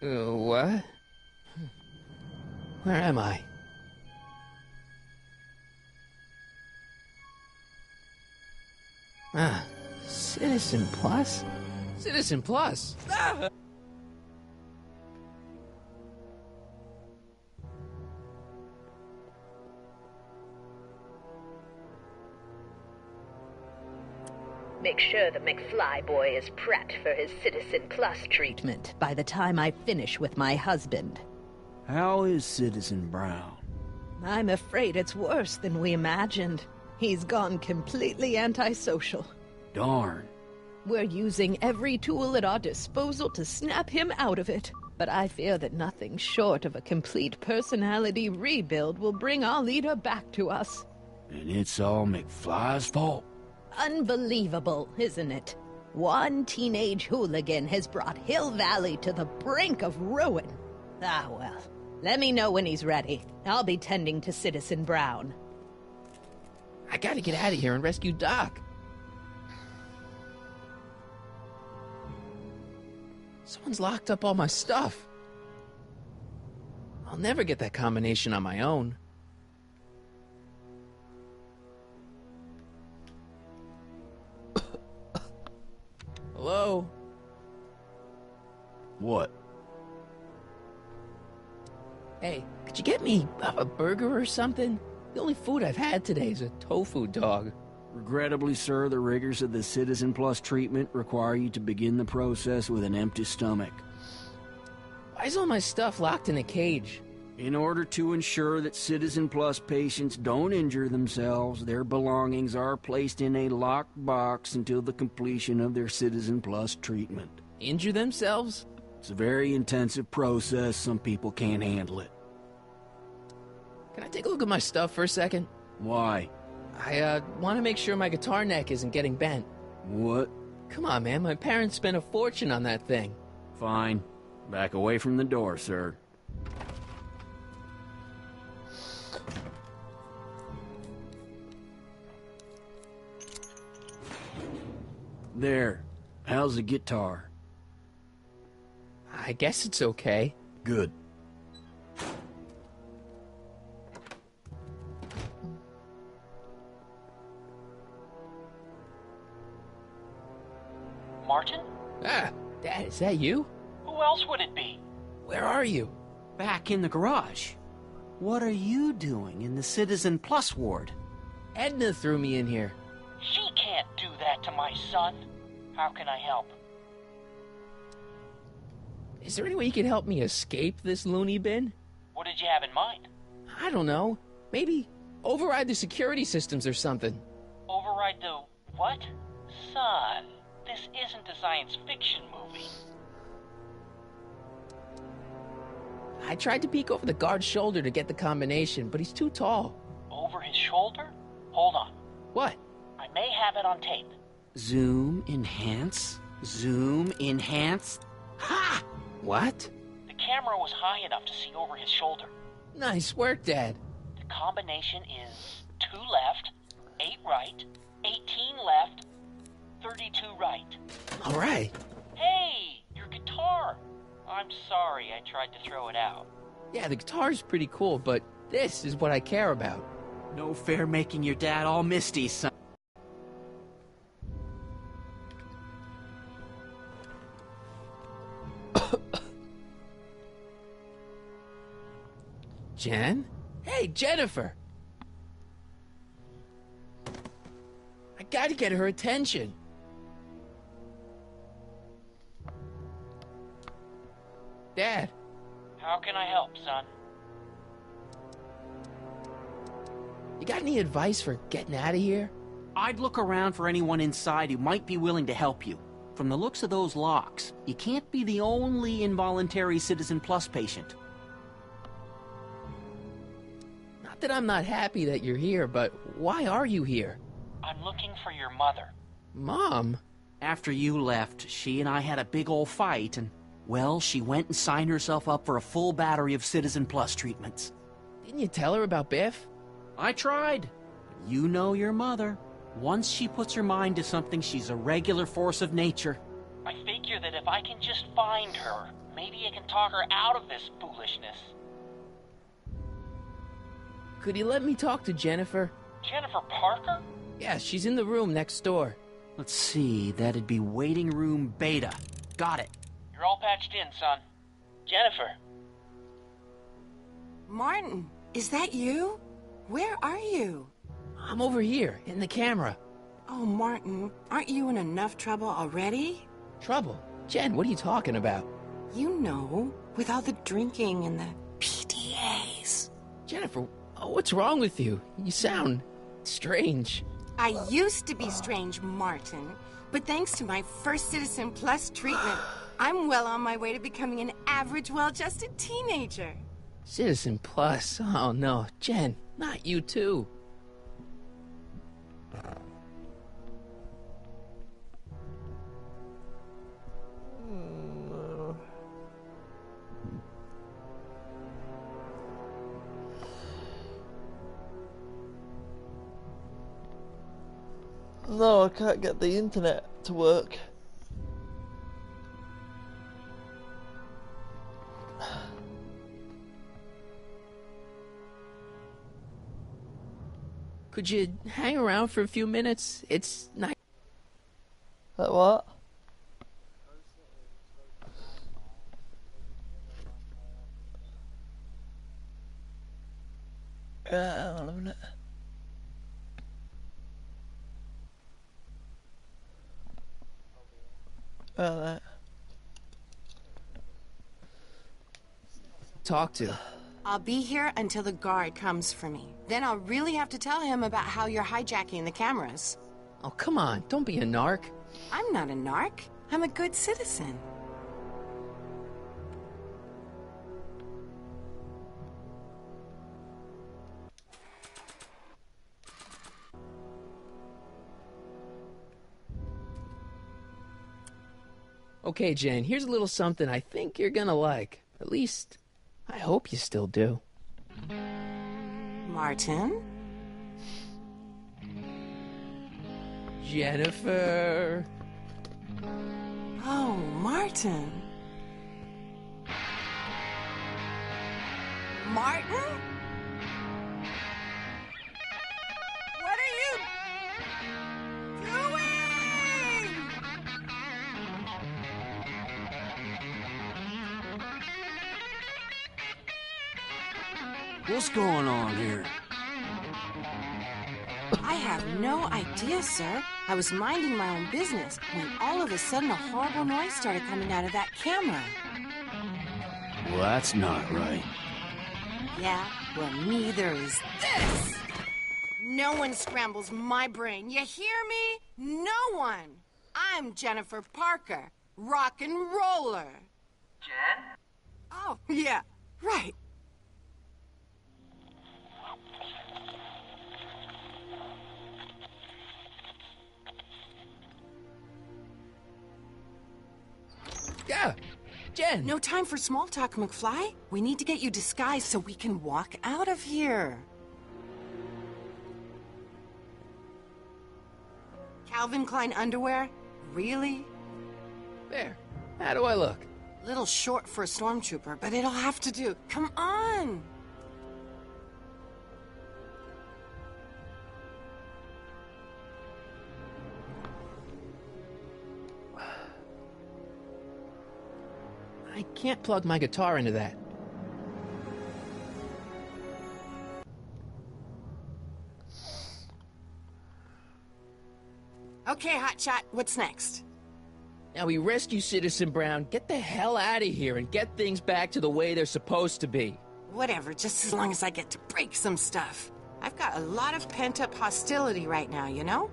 What? Where am I? Ah, Citizen Plus? Citizen Plus! Ah! Make sure the McFly boy is prepped for his Citizen Plus treatment by the time I finish with my husband. How is Citizen Brown? I'm afraid it's worse than we imagined. He's gone completely antisocial. Darn. We're using every tool at our disposal to snap him out of it. But I fear that nothing short of a complete personality rebuild will bring our leader back to us. And it's all McFly's fault? Unbelievable, isn't it? One teenage hooligan has brought Hill Valley to the brink of ruin. Ah, well. Let me know when he's ready. I'll be tending to Citizen Brown. I gotta get out of here and rescue Doc. Someone's locked up all my stuff. I'll never get that combination on my own. Hello? What? Hey, could you get me a burger or something? The only food I've had today is a tofu dog. Regrettably, sir, the rigors of the Citizen Plus treatment require you to begin the process with an empty stomach. Why is all my stuff locked in a cage? In order to ensure that Citizen Plus patients don't injure themselves, their belongings are placed in a locked box until the completion of their Citizen Plus treatment. Injure themselves? It's a very intensive process. Some people can't handle it. Can I take a look at my stuff for a second? Why? I want to make sure my guitar neck isn't getting bent. What? Come on, man. My parents spent a fortune on that thing. Fine. Back away from the door, sir. There. How's the guitar? I guess it's okay. Good. Martin? Ah, Dad, is that you? Who else would it be? Where are you? Back in the garage. What are you doing in the Citizen Plus ward? Edna threw me in here. She can't do that to my son. How can I help? Is there any way you could help me escape this loony bin? What did you have in mind? I don't know. Maybe override the security systems or something. Override the what? Son, this isn't a science fiction movie. I tried to peek over the guard's shoulder to get the combination, but he's too tall. Over his shoulder? Hold on. What? I may have it on tape. Zoom, enhance, zoom, enhance. Ha! What? The camera was high enough to see over his shoulder. Nice work, Dad. The combination is 2 left, 8 right, 18 left, 32 right. All right. Hey, your guitar! I'm sorry I tried to throw it out. Yeah, the guitar's pretty cool, but this is what I care about. No fair making your dad all misty, son. Jen? Hey, Jennifer! I gotta get her attention. Dad. How can I help, son? You got any advice for getting out of here? I'd look around for anyone inside who might be willing to help you. From the looks of those locks, you can't be the only involuntary Citizen Plus patient. Not that I'm not happy that you're here, but why are you here? I'm looking for your mother. Mom? After you left, she and I had a big old fight, and, well, she went and signed herself up for a full battery of Citizen Plus treatments. Didn't you tell her about Biff? I tried. You know your mother. Once she puts her mind to something, she's a regular force of nature. I figure that if I can just find her, Maybe I can talk her out of this foolishness. Could you let me talk to Jennifer? Jennifer Parker? Yeah, she's in the room next door. Let's see, that'd be waiting room beta. Got it. You're all patched in, son. Jennifer. Martin, is that you? Where are you? I'm over here, in the camera. Oh, Martin, aren't you in enough trouble already? Trouble? Jen, what are you talking about? You know, with all the drinking and the PDAs. Jennifer, what's wrong with you? You sound strange. I used to be strange, Martin, but thanks to my First Citizen Plus treatment, I'm well on my way to becoming an average, well-adjusted teenager. Citizen Plus? Oh no, Jen, not you too. No, I can't get the internet to work. Could you hang around for a few minutes? It's nice. What? Hang on a minute. Talk to. I'll be here until the guard comes for me. Then I'll really have to tell him about how you're hijacking the cameras. Oh, come on, don't be a narc. I'm not a narc. I'm a good citizen. Okay, Jen, here's a little something I think you're gonna like. At least, I hope you still do. Martin? Jennifer. Oh, Martin. Martin? What are you doing? What's going on here? I have no idea, sir. I was minding my own business when all of a sudden a horrible noise started coming out of that camera. Well, that's not right. Yeah, well, neither is this. No one scrambles my brain. You hear me? No one. I'm Jennifer Parker, rock and roller. Jen? Oh, yeah, right. Yeah, Jen. No time for small talk, McFly. We need to get you disguised so we can walk out of here. Calvin Klein underwear? Really? There. How do I look? Little short for a stormtrooper, but it'll have to do. Come on! I can't plug my guitar into that. Okay, Hotshot, what's next? Now we rescue Citizen Brown, get the hell out of here, and get things back to the way they're supposed to be. Whatever, just as long as I get to break some stuff. I've got a lot of pent-up hostility right now, you know?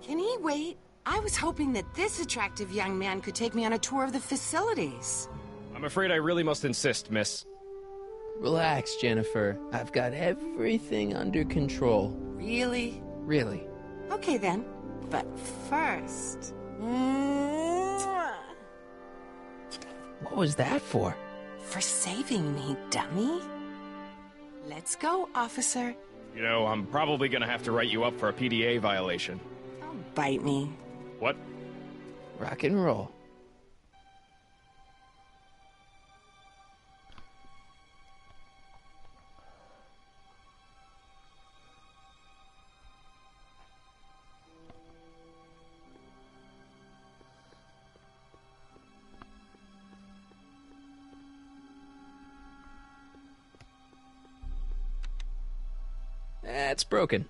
Can he wait? I was hoping that this attractive young man could take me on a tour of the facilities. I'm afraid I really must insist, miss. Relax, Jennifer. I've got everything under control. Really? Really. Okay then. But first... Mwah. What was that for? For saving me, dummy. Let's go, officer. You know, I'm probably gonna have to write you up for a PDA violation. Don't bite me. What? Rock and roll. It's broken.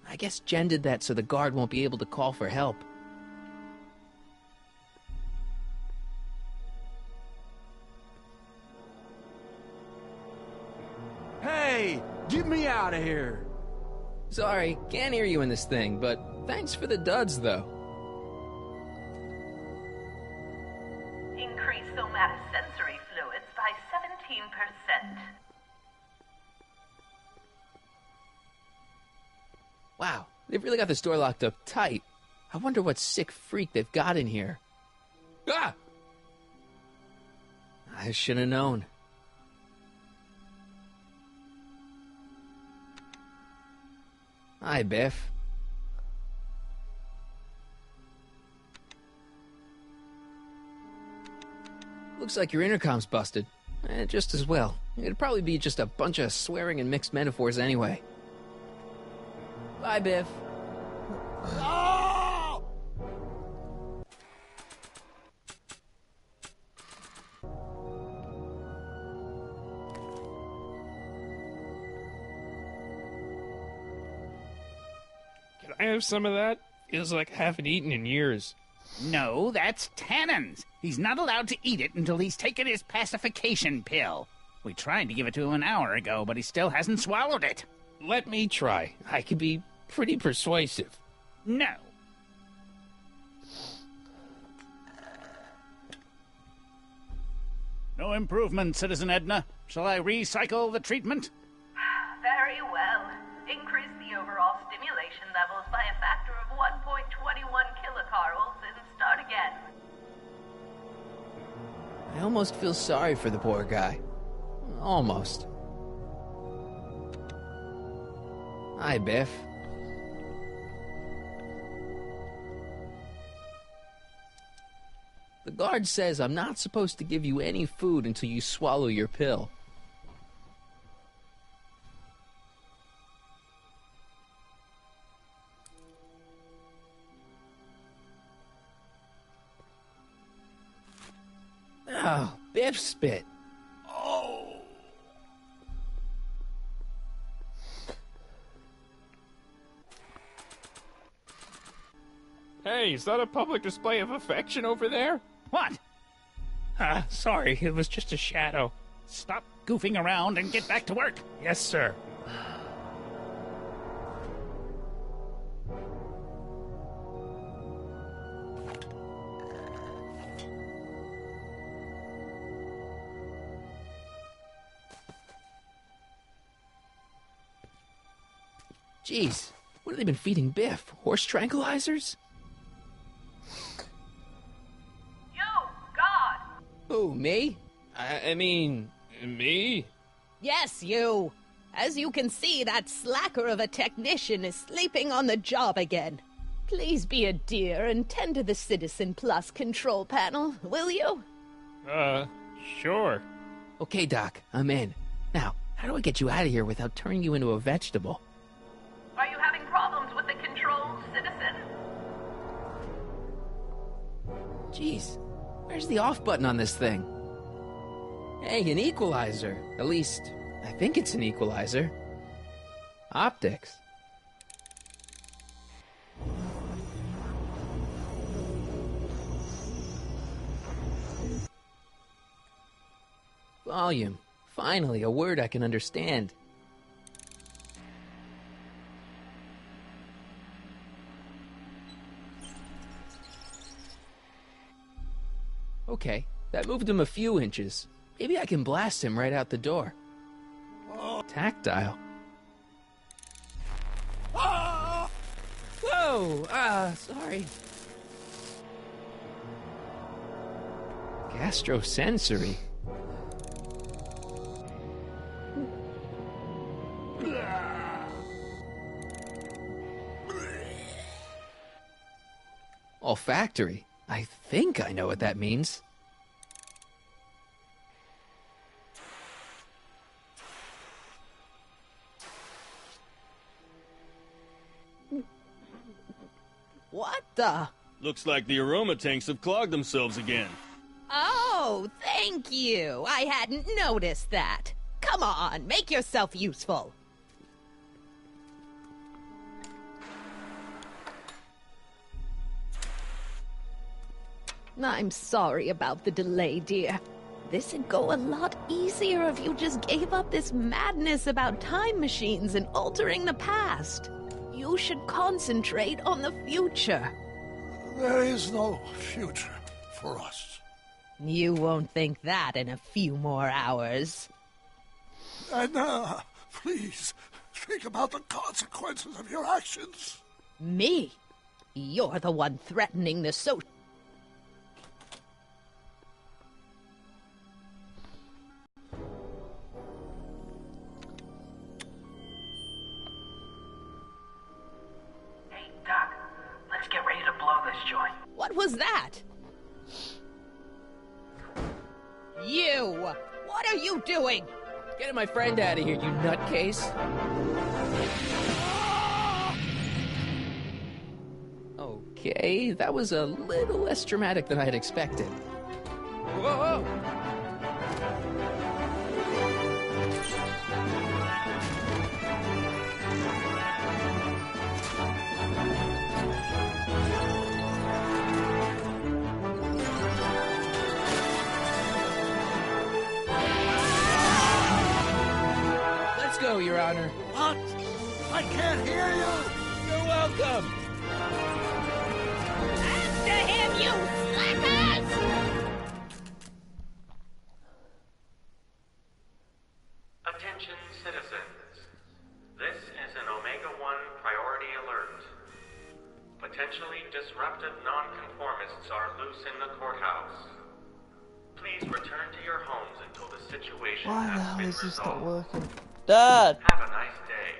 I guess Jen did that so the guard won't be able to call for help. Hey, get me out of here. Sorry, can't hear you in this thing, but thanks for the duds, though. Increase somatosensory fluids by 17%. Wow, they've really got this door locked up tight. I wonder what sick freak they've got in here. Ah! I should have known. Hi, Biff. Looks like your intercom's busted. Just as well. It'd probably be just a bunch of swearing and mixed metaphors anyway. Bye, Biff. Oh! Can I have some of that? Feels like I haven't eaten in years. No, that's Tannen's. He's not allowed to eat it until he's taken his pacification pill. We tried to give it to him an hour ago, but he still hasn't swallowed it. Let me try. I can be pretty persuasive. No. No improvement, Citizen Edna. Shall I recycle the treatment? Very well. Increase the overall stimulation levels by a factor of 1.21 kilocalories and start again. I almost feel sorry for the poor guy. Almost. Hi, Biff. The guard says I'm not supposed to give you any food until you swallow your pill. Oh, Biff spit. Oh! Hey, is that a public display of affection over there? What? Sorry, it was just a shadow. Stop goofing around and get back to work. Yes, sir. Jeez, what have they been feeding Biff? Horse tranquilizers? You, God! Who, me? I mean, Me? Yes, you. As you can see, that slacker of a technician is sleeping on the job again. Please be a dear and tend to the Citizen Plus control panel, will you? Sure. Okay, Doc, I'm in. Now, how do I get you out of here without turning you into a vegetable? Are you having problems with the controls, citizen? Jeez, where's the off button on this thing? Hey, an equalizer. At least, I think it's an equalizer. Optics. Volume. Finally, a word I can understand. Okay, that moved him a few inches. Maybe I can blast him right out the door. Tactile. Whoa! Sorry. Gastrosensory. Olfactory. I think I know what that means. What the? Looks like the aroma tanks have clogged themselves again. Oh, thank you. I hadn't noticed that. Come on, make yourself useful. I'm sorry about the delay, dear. This'd go a lot easier if you just gave up this madness about time machines and altering the past. You should concentrate on the future. There is no future for us. You won't think that in a few more hours. Edna, please, think about the consequences of your actions. Me? You're the one threatening the social... Hey, Doc, let's get ready to blow this joint. What was that? You! What are you doing? Getting my friend out of here, you nutcase. Okay, that was a little less dramatic than I had expected. Whoa! Let's go, Your Honor. What? I can't hear you! You're welcome! After him, you slackers! Attention citizens. This is an Omega-1 priority alert. Potentially disruptive nonconformists are loose in the courthouse. Please return to your homes until the situation Why the has hell been is this not resolved. working? Dad! Have a nice day.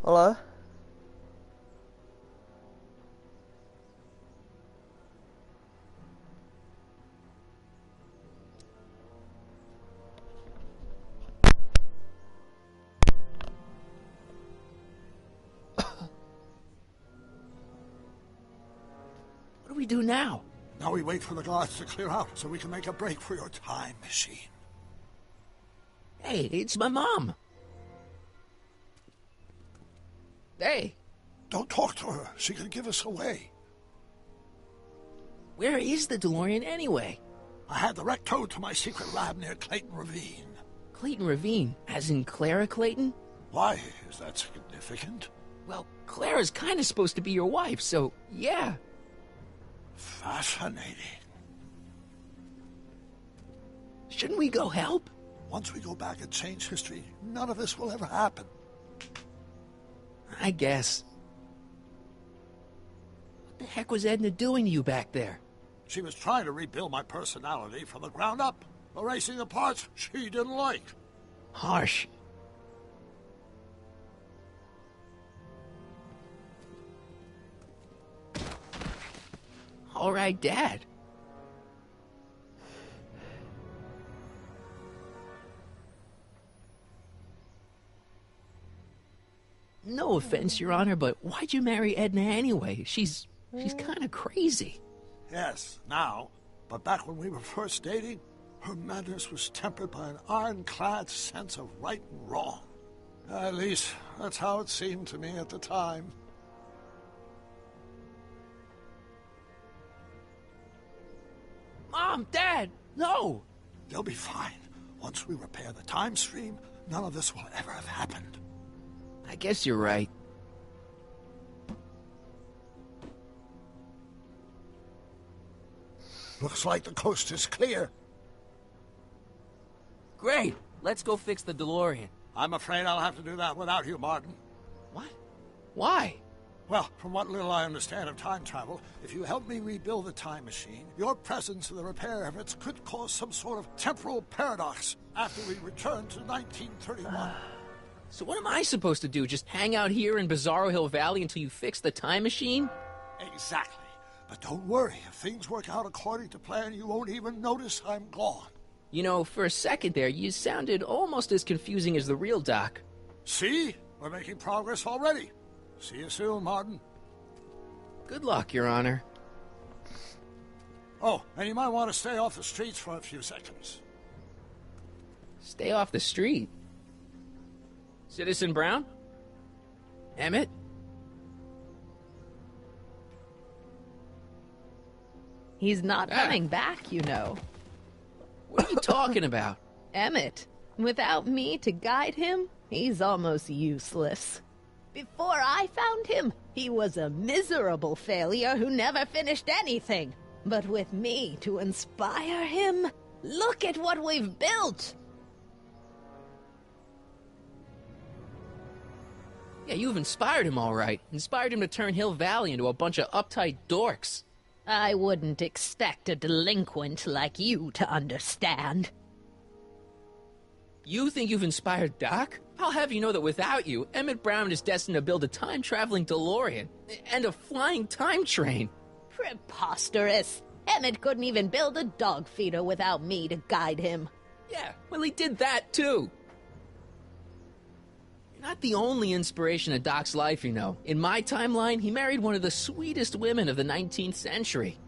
Hello? What do we do now? Now we wait for the guards to clear out so we can make a break for your time machine. Hey, it's my mom. Hey. Don't talk to her. She could give us away. Where is the DeLorean anyway? I had the wreck towed to my secret lab near Clayton Ravine. Clayton Ravine, as in Clara Clayton? Why is that significant? Well, Clara's kind of supposed to be your wife, so yeah. Fascinating. Shouldn't we go help? Once we go back and change history, none of this will ever happen. I guess. What the heck was Edna doing to you back there? She was trying to rebuild my personality from the ground up, erasing the parts she didn't like. Harsh. All right, Dad. No offense, Your Honor, but why'd you marry Edna anyway? She's kind of crazy. Yes, now. But back when we were first dating, her madness was tempered by an ironclad sense of right and wrong. At least, that's how it seemed to me at the time. Mom, Dad, no! They'll be fine. Once we repair the time stream, none of this will ever have happened. I guess you're right. Looks like the coast is clear. Great! Let's go fix the DeLorean. I'm afraid I'll have to do that without you, Martin. What? Why? Well, from what little I understand of time travel, if you help me rebuild the time machine, your presence in the repair efforts could cause some sort of temporal paradox after we return to 1931. So what am I supposed to do? Just hang out here in Bizarro Hill Valley until you fix the time machine? Exactly. But don't worry, if things work out according to plan, you won't even notice I'm gone. You know, for a second there, you sounded almost as confusing as the real Doc. See? We're making progress already. See you soon, Martin. Good luck, Your Honor. Oh, and you might want to stay off the streets for a few seconds. Stay off the street? Citizen Brown? Emmett? He's not coming back, you know. What are you talking about? Emmett. Without me to guide him, he's almost useless. Before I found him, he was a miserable failure who never finished anything. But with me to inspire him, look at what we've built! Yeah, you've inspired him all right. Inspired him to turn Hill Valley into a bunch of uptight dorks. I wouldn't expect a delinquent like you to understand. You think you've inspired Doc? I'll have you know that without you, Emmett Brown is destined to build a time-traveling DeLorean and a flying time train. Preposterous. Emmett couldn't even build a dog feeder without me to guide him. Yeah, well, he did that, too. You're not the only inspiration of Doc's life, you know. In my timeline, he married one of the sweetest women of the 19th century.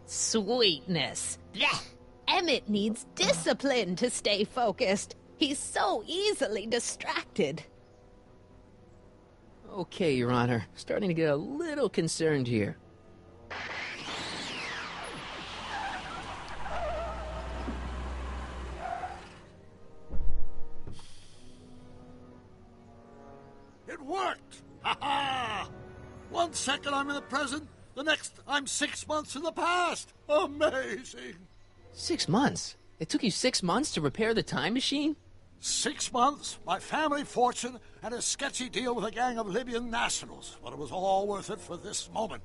Sweetness. Blech. Emmett needs discipline to stay focused. He's so easily distracted. Okay, Your Honor. Starting to get a little concerned here. It worked! Ha ha! 1 second I'm in the present, the next I'm 6 months in the past. Amazing! 6 months? It took you 6 months to repair the time machine? 6 months, my family fortune, and a sketchy deal with a gang of Libyan nationals. But it was all worth it for this moment.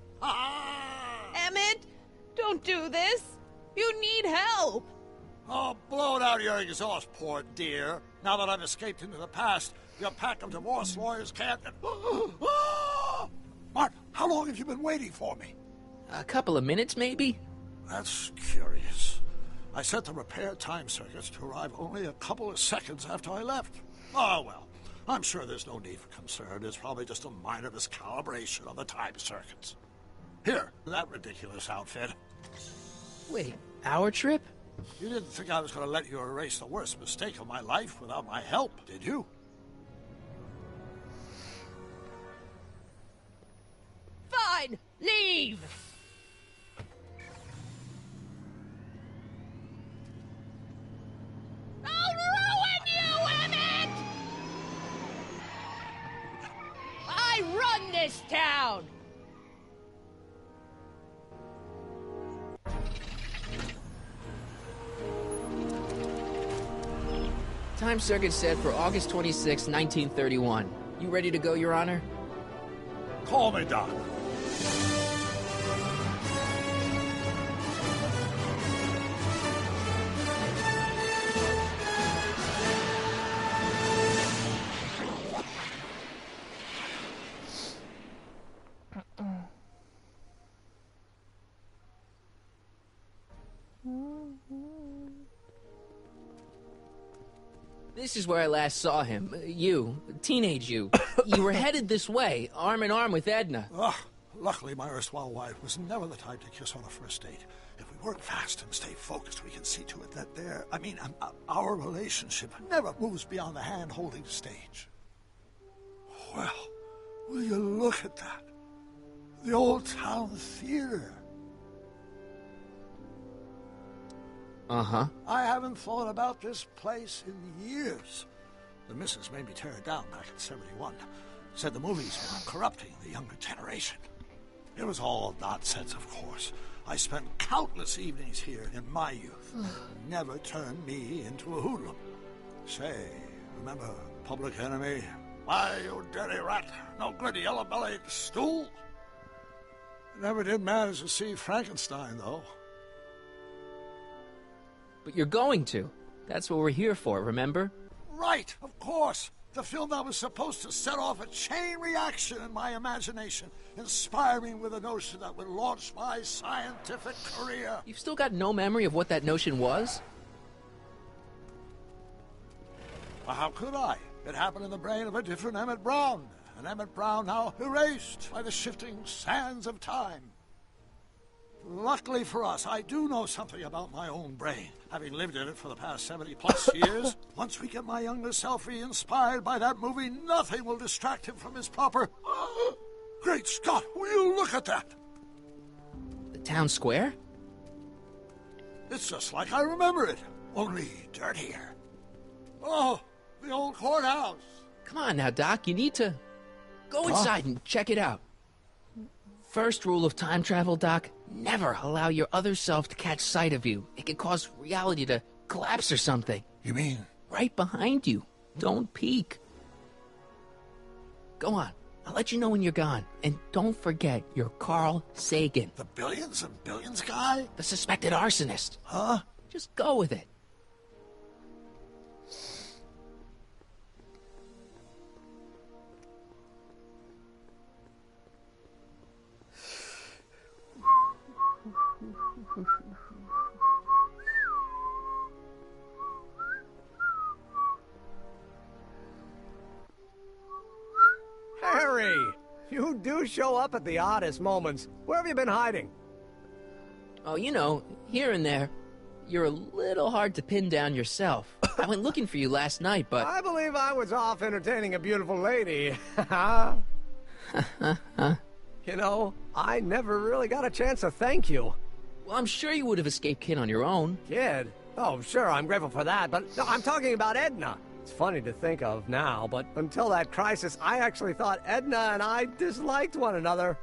Emmett, don't do this. You need help. Oh, blow it out of your exhaust, poor dear. Now that I've escaped into the past, your pack of divorce lawyers can't... Martin, how long have you been waiting for me? A couple of minutes, maybe? That's curious. I set the repair time circuits to arrive only a couple of seconds after I left. Oh, well, I'm sure there's no need for concern. It's probably just a minor miscalibration of the time circuits. Here, that ridiculous outfit. Wait, our trip? You didn't think I was going to let you erase the worst mistake of my life without my help, did you? Fine, leave! I'll ruin you, Emmett! I run this town! Time circuit set for August 26, 1931. You ready to go, Your Honor? Call me, Doc. This is where I last saw him. You, teenage you. You were headed this way, arm in arm with Edna. Luckily, my erstwhile wife was never the type to kiss on a first date. If we work fast and stay focused, we can see to it that our relationship never moves beyond the hand-holding stage. Well, will you look at that? The Old Town Theater. Uh-huh. I haven't thought about this place in years. The missus made me tear it down back in '71. Said the movies were corrupting the younger generation. It was all nonsense, of course. I spent countless evenings here in my youth. Never turned me into a hoodlum. Say, remember Public Enemy? Why, you dirty rat, no good yellow-bellied stool. Never did manage to see Frankenstein, though. But you're going to. That's what we're here for, remember? Right, of course. The film that was supposed to set off a chain reaction in my imagination, inspire me with a notion that would launch my scientific career. You've still got no memory of what that notion was? Well, how could I? It happened in the brain of a different Emmett Brown. An Emmett Brown now erased by the shifting sands of time. Luckily for us, I do know something about my own brain, having lived in it for the past 70-plus years. Once we get my younger self inspired by that movie, nothing will distract him from his proper... Great Scott, will you look at that? The town square? It's just like I remember it, only dirtier. Oh, the old courthouse. Come on now, Doc, you need to... Go inside and check it out. First rule of time travel, Doc, never allow your other self to catch sight of you. It could cause reality to collapse or something. You mean? Right behind you. Don't peek. Go on. I'll let you know when you're gone. And don't forget, you're Carl Sagan. The billions and billions guy? The suspected arsonist. Huh? Just go with it. Harry! You do show up at the oddest moments. Where have you been hiding? Oh, you know, here and there. You're a little hard to pin down yourself. I went looking for you last night, but... I believe I was off entertaining a beautiful lady. You know, I never really got a chance to thank you. Well, I'm sure you would have escaped Kid on your own. Kid? Oh, sure, I'm grateful for that, but no, I'm talking about Edna. It's funny to think of now, but until that crisis, I actually thought Edna and I disliked one another.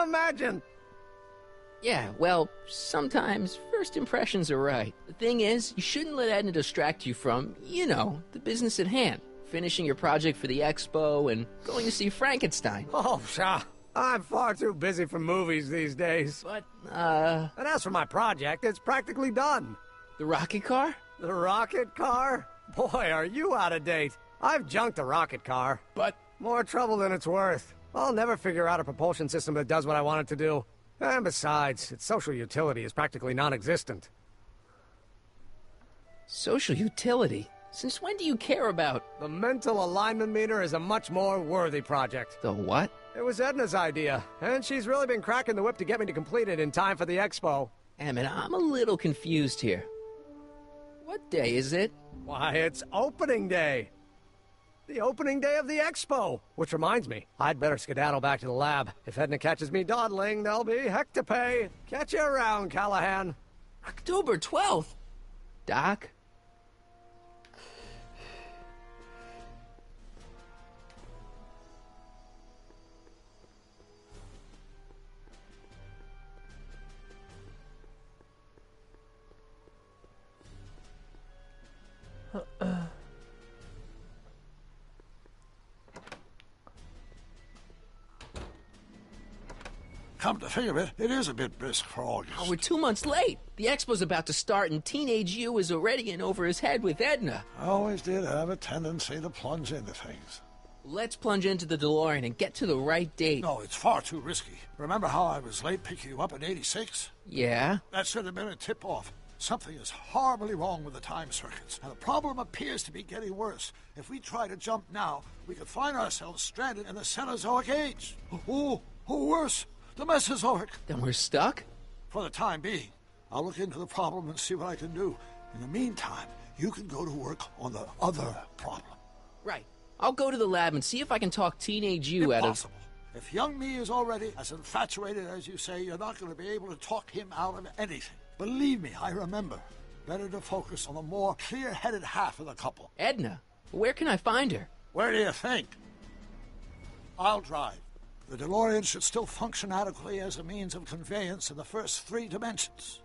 Imagine! Yeah, well, sometimes first impressions are right. The thing is, you shouldn't let Edna distract you from, you know, the business at hand. Finishing your project for the expo and going to see Frankenstein. Oh, pshaw. I'm far too busy for movies these days. But, And as for my project, it's practically done. The rocket car? The rocket car? Boy, are you out of date. I've junked the rocket car. But... More trouble than it's worth. I'll never figure out a propulsion system that does what I want it to do. And besides, its social utility is practically non-existent. Social utility? Since when do you care about... The mental alignment meter is a much more worthy project. The what? It was Edna's idea, and she's really been cracking the whip to get me to complete it in time for the expo. Emmett, I'm a little confused here. What day is it? Why, it's opening day. The opening day of the expo. Which reminds me, I'd better skedaddle back to the lab. If Edna catches me dawdling, there'll be heck to pay. Catch you around, Callahan. October 12th? Doc? Come to think of it, it is a bit brisk for August. Oh, we're 2 months late. The expo's about to start, and Teenage You is already in over his head with Edna. I always did have a tendency to plunge into things. Let's plunge into the DeLorean and get to the right date. No, it's far too risky. Remember how I was late picking you up in '86? Yeah? That should have been a tip-off. Something is horribly wrong with the time circuits, and the problem appears to be getting worse. If we try to jump now, we could find ourselves stranded in the Cenozoic Age. Or worse, the Mesozoic. Then we're stuck? For the time being. I'll look into the problem and see what I can do. In the meantime, you can go to work on the other problem. Right. I'll go to the lab and see if I can talk Teenage You out of... Impossible. If young me is already as infatuated as you say, you're not going to be able to talk him out of anything. Believe me, I remember. Better to focus on the more clear-headed half of the couple. Edna? Where can I find her? Where do you think? I'll drive. The DeLorean should still function adequately as a means of conveyance in the first 3 dimensions.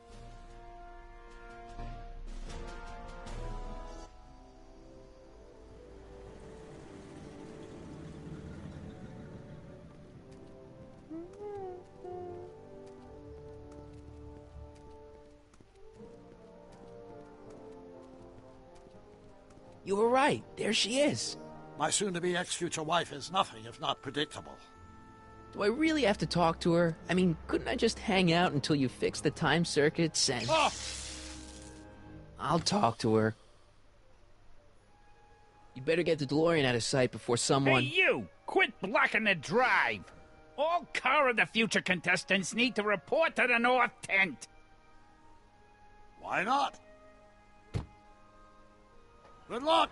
You were right. There she is. My soon-to-be ex-future wife is nothing if not predictable. Do I really have to talk to her? I mean, couldn't I just hang out until you fix the time circuits and... Oh! I'll talk to her. You better get the DeLorean out of sight before someone... Hey, you! Quit blocking the drive! All Car of the Future contestants need to report to the North Tent. Why not? Good luck!